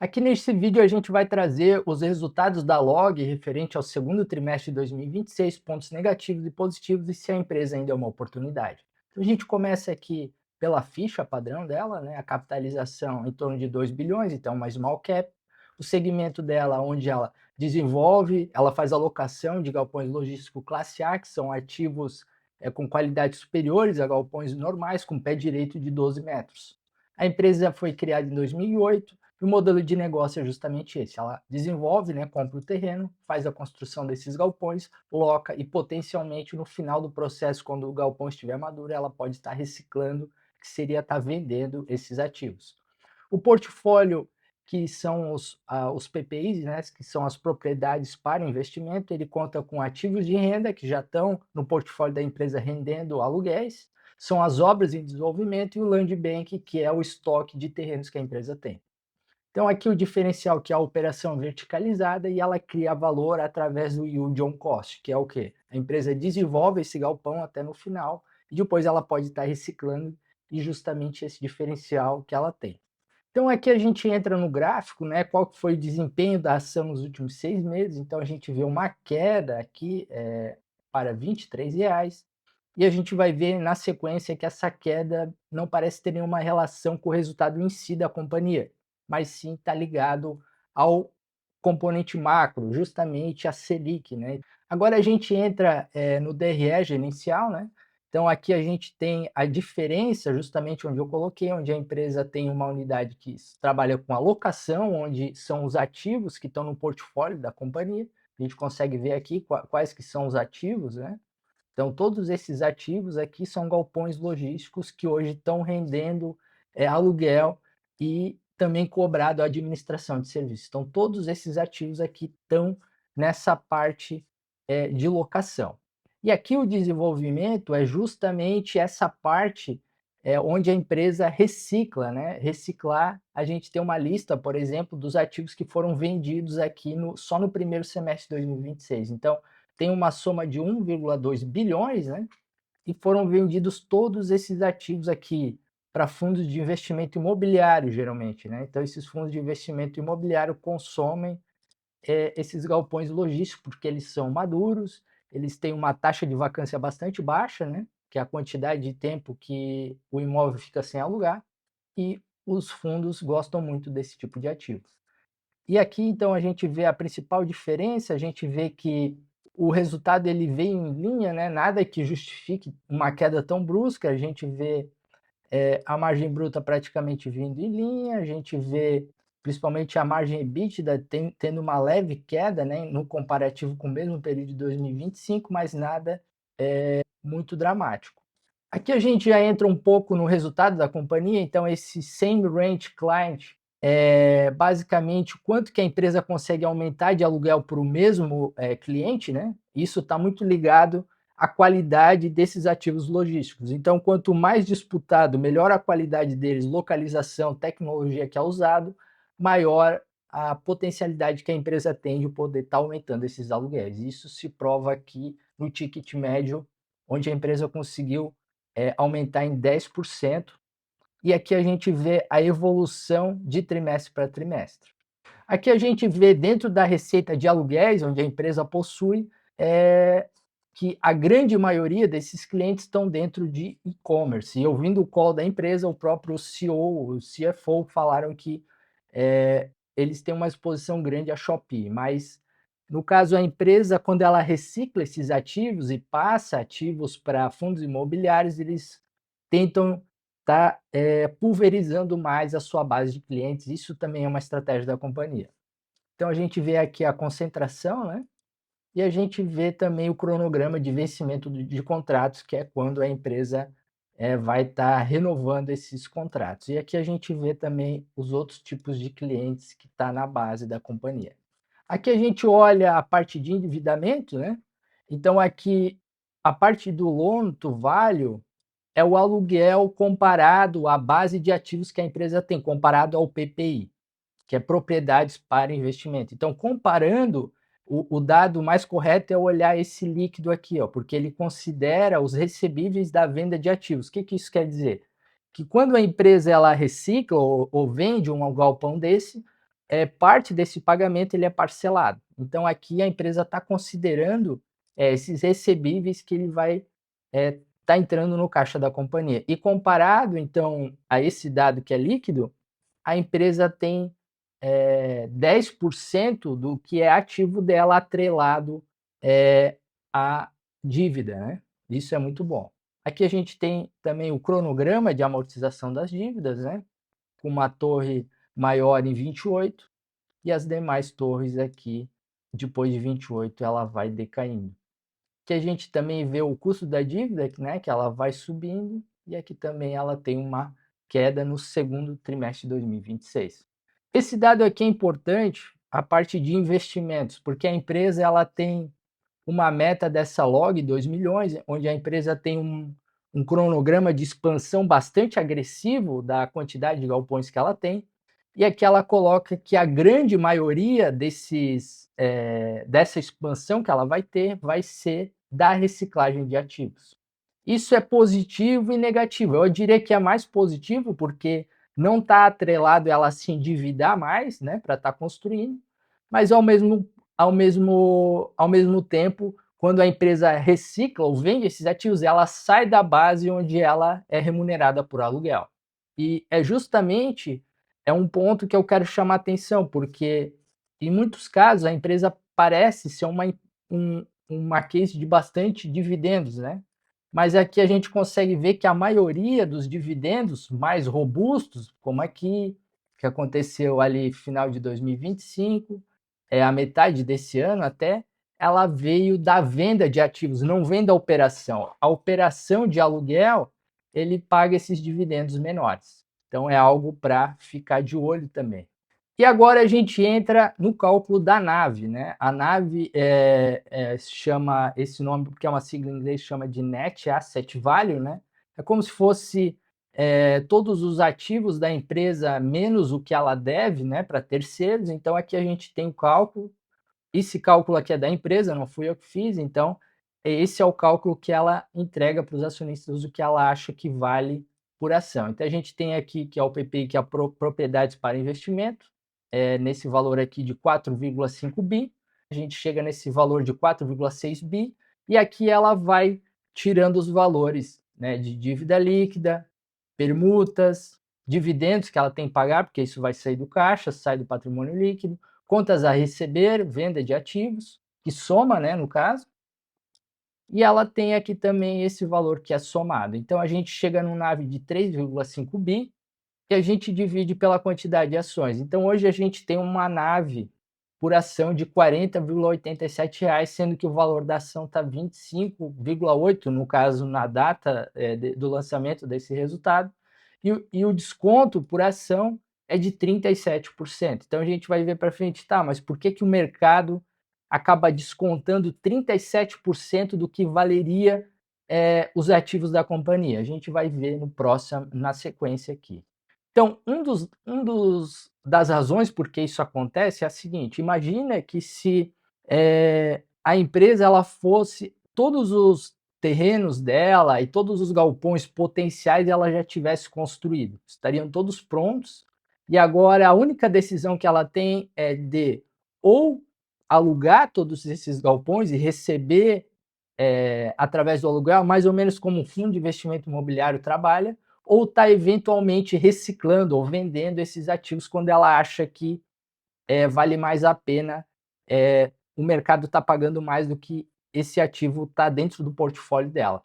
Aqui nesse vídeo a gente vai trazer os resultados da Log referente ao segundo trimestre de 2026, pontos negativos e positivos e se a empresa ainda é uma oportunidade. Então a gente começa aqui pela ficha padrão dela, né? A capitalização em torno de 2 bilhões, então uma small cap. O segmento dela, onde ela desenvolve, ela faz alocação de galpões logísticos classe A, que são ativos com qualidades superiores a galpões normais, com pé direito de 12 metros. A empresa foi criada em 2008. E o modelo de negócio é justamente esse: ela desenvolve, né, compra o terreno, faz a construção desses galpões, loca e potencialmente no final do processo, quando o galpão estiver maduro, ela pode estar reciclando, que seria estar vendendo esses ativos. O portfólio, que são os PPIs, né, que são as propriedades para investimento, ele conta com ativos de renda que já estão no portfólio da empresa rendendo aluguéis, são as obras em desenvolvimento e o land bank, que é o estoque de terrenos que a empresa tem. Então aqui o diferencial que é a operação verticalizada e ela cria valor através do yield on cost, que é o quê? A empresa desenvolve esse galpão até no final e depois ela pode estar reciclando e justamente esse diferencial que ela tem. Então aqui a gente entra no gráfico, né? Qual que foi o desempenho da ação nos últimos 6 meses? Então a gente vê uma queda aqui para R$ 23 e a gente vai ver na sequência que essa queda não parece ter nenhuma relação com o resultado em si da companhia, mas sim está ligado ao componente macro, justamente a Selic, né? Agora a gente entra no DRE gerencial, né? Então aqui a gente tem a diferença, justamente onde eu coloquei, onde a empresa tem uma unidade que trabalha com alocação, onde são os ativos que estão no portfólio da companhia. A gente consegue ver aqui quais que são os ativos, né? Então todos esses ativos aqui são galpões logísticos que hoje estão rendendo aluguel e também cobrado a administração de serviços. Então todos esses ativos aqui estão nessa parte de locação. E aqui o desenvolvimento é justamente essa parte onde a empresa recicla, né? Reciclar, a gente tem uma lista, por exemplo, dos ativos que foram vendidos aqui só no primeiro semestre de 2026. Então, tem uma soma de 1,2 bilhões, né? E foram vendidos todos esses ativos aqui para fundos de investimento imobiliário, geralmente, né? Então, esses fundos de investimento imobiliário consomem esses galpões logísticos, porque eles são maduros, eles têm uma taxa de vacância bastante baixa, né? Que é a quantidade de tempo que o imóvel fica sem alugar, e os fundos gostam muito desse tipo de ativo. E aqui, então, a gente vê a principal diferença, a gente vê que o resultado ele veio em linha, né? Nada que justifique uma queda tão brusca, a gente vê a margem bruta praticamente vindo em linha, a gente vê principalmente a margem EBITDA tendo uma leve queda, né, no comparativo com o mesmo período de 2025, mas nada muito dramático. Aqui a gente já entra um pouco no resultado da companhia, então esse same range client é basicamente o quanto que a empresa consegue aumentar de aluguel para o mesmo cliente, né? Isso está muito ligado à qualidade desses ativos logísticos. Então, quanto mais disputado, melhor a qualidade deles, localização, tecnologia que é usado, maior a potencialidade que a empresa tem de poder estar aumentando esses aluguéis. Isso se prova aqui no ticket médio, onde a empresa conseguiu aumentar em 10%. E aqui a gente vê a evolução de trimestre para trimestre. Aqui a gente vê dentro da receita de aluguéis, onde a empresa possui, que a grande maioria desses clientes estão dentro de e-commerce. E ouvindo o call da empresa, o próprio CEO, o CFO falaram que eles têm uma exposição grande a Shopee, mas no caso a empresa, quando ela recicla esses ativos e passa ativos para fundos imobiliários, eles tentam estar pulverizando mais a sua base de clientes. Isso também é uma estratégia da companhia. Então a gente vê aqui a concentração, né? E a gente vê também o cronograma de vencimento de contratos, que é quando a empresa vai estar renovando esses contratos. E aqui a gente vê também os outros tipos de clientes que está na base da companhia. Aqui a gente olha a parte de endividamento, né? Então aqui a parte do loan to value é o aluguel comparado à base de ativos que a empresa tem, comparado ao PPI, que é propriedades para investimento. Então, comparando, o dado mais correto é olhar esse líquido aqui, ó, porque ele considera os recebíveis da venda de ativos. O que, que isso quer dizer? Que quando a empresa ela recicla ou vende um galpão desse, parte desse pagamento ele é parcelado. Então aqui a empresa está considerando, esses recebíveis que ele vai, tá entrando no caixa da companhia. E comparado então a esse dado que é líquido, a empresa tem, 10% do que é ativo dela atrelado, à dívida, né. Isso é muito bom. Aqui a gente tem também o cronograma de amortização das dívidas, né, com uma torre maior em 28 e as demais torres aqui, depois de 28, ela vai decaindo. Que a gente também vê o custo da dívida, né, que ela vai subindo, e aqui também ela tem uma queda no segundo trimestre de 2026. Esse dado aqui é importante, a parte de investimentos, porque a empresa ela tem uma meta dessa log 2 milhões, onde a empresa tem um cronograma de expansão bastante agressivo da quantidade de galpões que ela tem, e aqui ela coloca que a grande maioria dessa expansão que ela vai ser da reciclagem de ativos. Isso é positivo e negativo. Eu diria que é mais positivo, porque não está atrelado ela a se endividar mais, né, para estar construindo, mas ao mesmo tempo, quando a empresa recicla ou vende esses ativos, ela sai da base onde ela é remunerada por aluguel. E é justamente um ponto que eu quero chamar atenção, porque em muitos casos a empresa parece ser uma case de bastante dividendos, né? Mas aqui a gente consegue ver que a maioria dos dividendos mais robustos, como aqui, que aconteceu ali final de 2025, a metade desse ano até, ela veio da venda de ativos, não vem da operação. A operação de aluguel, ele paga esses dividendos menores. Então é algo para ficar de olho também. E agora a gente entra no cálculo da NAV, né? A NAV chama esse nome porque é uma sigla em inglês, chama de Net Asset Value, né? É como se fosse todos os ativos da empresa menos o que ela deve, né, para terceiros. Então aqui a gente tem o cálculo. Esse cálculo aqui é da empresa, não fui eu que fiz, então esse é o cálculo que ela entrega para os acionistas, o que ela acha que vale por ação. Então a gente tem aqui que é o PPI, que é a propriedades para investimento, nesse valor aqui de 4,5 bi, a gente chega nesse valor de 4,6 bi, e aqui ela vai tirando os valores, né, de dívida líquida, permutas, dividendos que ela tem que pagar, porque isso vai sair do caixa, sai do patrimônio líquido, contas a receber, venda de ativos, que soma, né, no caso, e ela tem aqui também esse valor que é somado. Então a gente chega num NAV de 3,5 bi, que a gente divide pela quantidade de ações. Então hoje a gente tem uma NAV por ação de R$ 40,87, sendo que o valor da ação está 25,8, no caso, na data do lançamento desse resultado, e o desconto por ação é de 37%. Então a gente vai ver para frente, tá, mas por que o mercado acaba descontando 37% do que valeria os ativos da companhia? A gente vai ver na sequência aqui. Então, das razões por que isso acontece é a seguinte: imagina que se a empresa ela fosse todos os terrenos dela e todos os galpões potenciais ela já tivesse construído, estariam todos prontos, e agora a única decisão que ela tem é de ou alugar todos esses galpões e receber através do aluguel, mais ou menos como um fundo de investimento imobiliário trabalha, ou está eventualmente reciclando ou vendendo esses ativos quando ela acha que vale mais a pena, o mercado está pagando mais do que esse ativo está dentro do portfólio dela.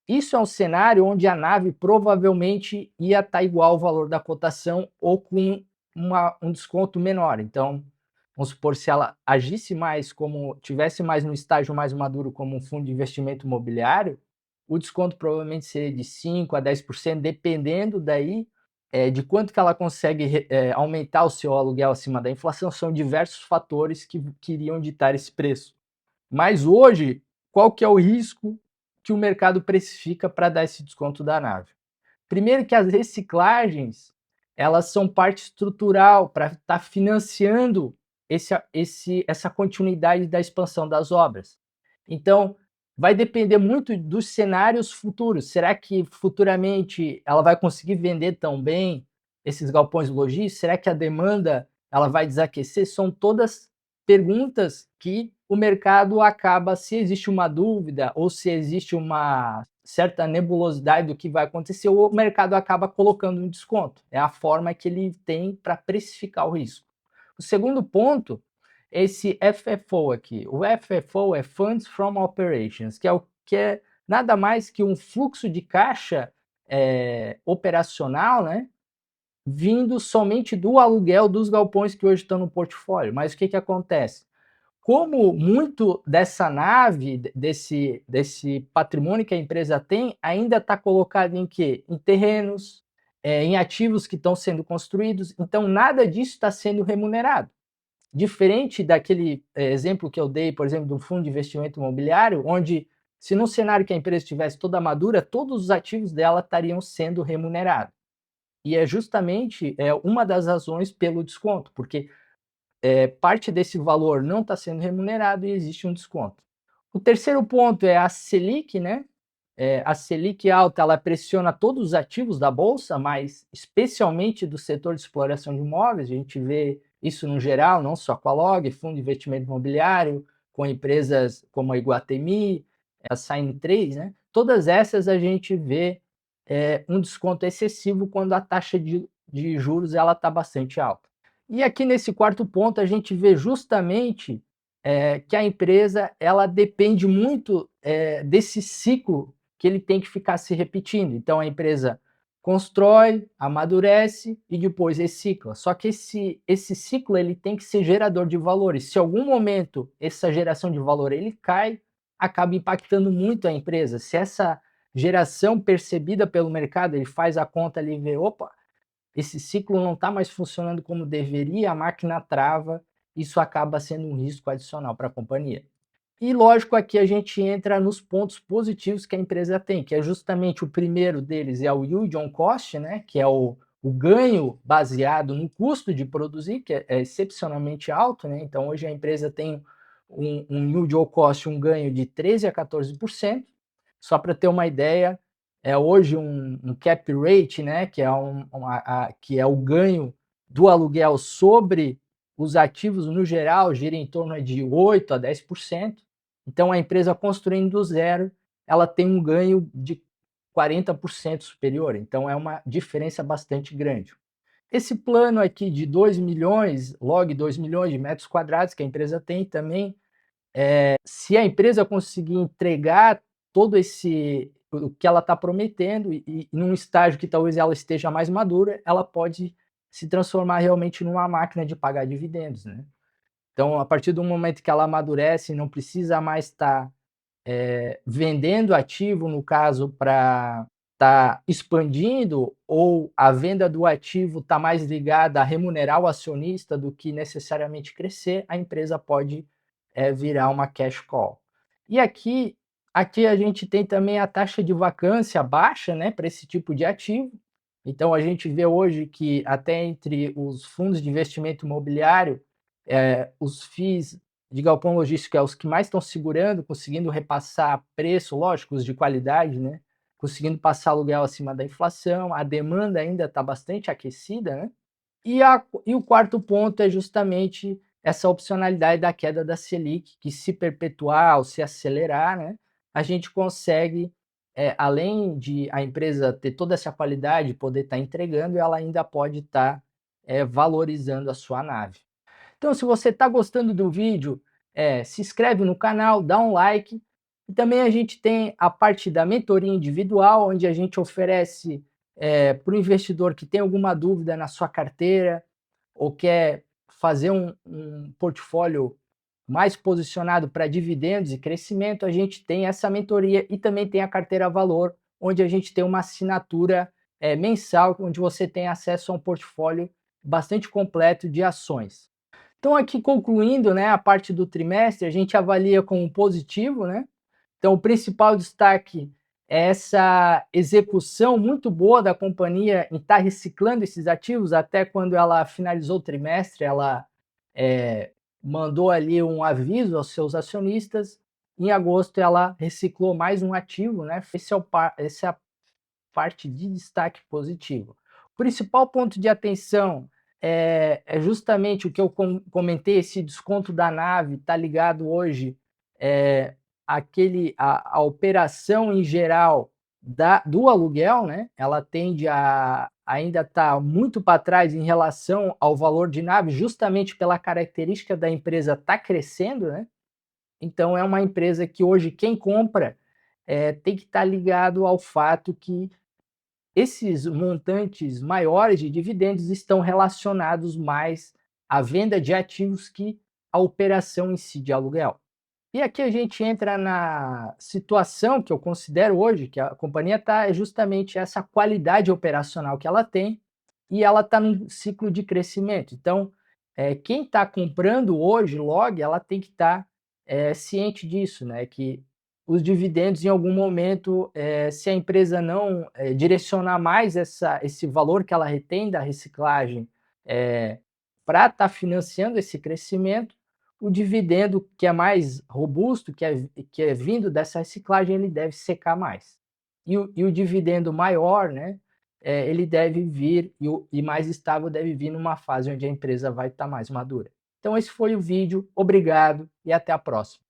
Isso é um cenário onde a NAV provavelmente ia estar igual ao valor da cotação ou com um desconto menor. Então, vamos supor, se ela agisse mais como, tivesse mais no estágio mais maduro como um fundo de investimento imobiliário, o desconto provavelmente seria de 5 a 10%, dependendo daí de quanto que ela consegue aumentar o seu aluguel acima da inflação. São diversos fatores que iriam ditar esse preço. Mas hoje, qual que é o risco que o mercado precifica para dar esse desconto da NAV? Primeiro que as reciclagens, elas são parte estrutural para estar financiando essa continuidade da expansão das obras. Então, vai depender muito dos cenários futuros. Será que futuramente ela vai conseguir vender tão bem esses galpões logísticos? Será que a demanda ela vai desaquecer, são todas perguntas que o mercado acaba, se existe uma dúvida ou se existe uma certa nebulosidade do que vai acontecer, o mercado acaba colocando um desconto. É a forma que ele tem para precificar o risco. O segundo ponto é esse FFO aqui. O FFO é Funds from Operations, que é o que é nada mais que um fluxo de caixa operacional, né, vindo somente do aluguel dos galpões que hoje estão no portfólio. Mas o que acontece? Como muito dessa nave, desse patrimônio que a empresa tem, ainda está colocado em quê? Em terrenos, em ativos que estão sendo construídos, então nada disso está sendo remunerado. Diferente daquele exemplo que eu dei, por exemplo, do fundo de investimento imobiliário, onde se num cenário que a empresa estivesse toda madura, todos os ativos dela estariam sendo remunerados. E é justamente uma das razões pelo desconto, porque parte desse valor não está sendo remunerado e existe um desconto. O terceiro ponto é a Selic, né? A Selic alta, ela pressiona todos os ativos da bolsa, mas especialmente do setor de exploração de imóveis. A gente vê isso no geral, não só com a Log, fundo de investimento imobiliário, com empresas como a Iguatemi, a Sign 3, né? Todas essas a gente vê um desconto excessivo quando a taxa de juros ela está bastante alta. E aqui nesse quarto ponto a gente vê justamente que a empresa ela depende muito desse ciclo que ele tem que ficar se repetindo. Então a empresa constrói, amadurece e depois recicla. Só que esse ciclo ele tem que ser gerador de valor. E se em algum momento essa geração de valor ele cai, acaba impactando muito a empresa. Se essa geração percebida pelo mercado, ele faz a conta ali e vê, opa, esse ciclo não está mais funcionando como deveria, a máquina trava, isso acaba sendo um risco adicional para a companhia. E lógico, aqui a gente entra nos pontos positivos que a empresa tem, que é justamente o primeiro deles é o yield on cost, né, que é o ganho baseado no custo de produzir, que é excepcionalmente alto, né? Então hoje a empresa tem um yield on cost, um ganho de 13 a 14%. Só para ter uma ideia, é hoje um cap rate, né, que é, que é o ganho do aluguel sobre os ativos no geral, gira em torno de 8 a 10%. Então, a empresa construindo do zero, ela tem um ganho de 40% superior. Então, é uma diferença bastante grande. Esse plano aqui de 2 milhões, log 2 milhões de metros quadrados que a empresa tem também, se a empresa conseguir entregar todo esse o que ela está prometendo e num estágio que talvez ela esteja mais madura, ela pode se transformar realmente numa máquina de pagar dividendos, né? Então, a partir do momento que ela amadurece, não precisa mais estar vendendo ativo, no caso, para estar expandindo, ou a venda do ativo está mais ligada a remunerar o acionista do que necessariamente crescer, a empresa pode virar uma cash call. E aqui a gente tem também a taxa de vacância baixa, né, para esse tipo de ativo. Então a gente vê hoje que até entre os fundos de investimento imobiliário, os FIIs de galpão logístico é os que mais estão segurando, conseguindo repassar preço, lógico, os de qualidade, né? Conseguindo passar aluguel acima da inflação, a demanda ainda está bastante aquecida, né? E o quarto ponto é justamente essa opcionalidade da queda da Selic, que se perpetuar ou se acelerar, né, a gente consegue, além de a empresa ter toda essa qualidade, poder estar entregando, ela ainda pode estar valorizando a sua nave. Então, se você está gostando do vídeo, se inscreve no canal, dá um like. E também a gente tem a parte da mentoria individual, onde a gente oferece para o investidor que tem alguma dúvida na sua carteira ou quer fazer um portfólio mais posicionado para dividendos e crescimento, a gente tem essa mentoria e também tem a carteira valor, onde a gente tem uma assinatura mensal, onde você tem acesso a um portfólio bastante completo de ações. Então, aqui concluindo, né, a parte do trimestre, a gente avalia como positivo, né? Então, o principal destaque é essa execução muito boa da companhia em estar reciclando esses ativos. Até quando ela finalizou o trimestre, ela mandou ali um aviso aos seus acionistas. Em agosto, ela reciclou mais um esse né? Essa é a parte de destaque positivo. O principal ponto de atenção é justamente o que eu comentei, esse desconto da nave está ligado hoje, a operação em geral do aluguel, né? Ela tende a ainda estar muito para trás em relação ao valor de nave, justamente pela característica da empresa estar crescendo, né? Então é uma empresa que hoje quem compra tem que estar ligado ao fato que esses montantes maiores de dividendos estão relacionados mais à venda de ativos que à operação em si de aluguel. E aqui a gente entra na situação que eu considero hoje, que a companhia está, é justamente essa qualidade operacional que ela tem, e ela está num ciclo de crescimento. Então, quem está comprando hoje, log, ela tem que estar ciente disso, né? Que os dividendos, em algum momento, se a empresa não direcionar mais esse valor que ela retém da reciclagem para estar financiando esse crescimento, o dividendo que é mais robusto, que é vindo dessa reciclagem, ele deve secar mais. E o dividendo maior, né, ele deve vir, e mais estável deve vir numa fase onde a empresa vai estar mais madura. Então esse foi o vídeo, obrigado e até a próxima.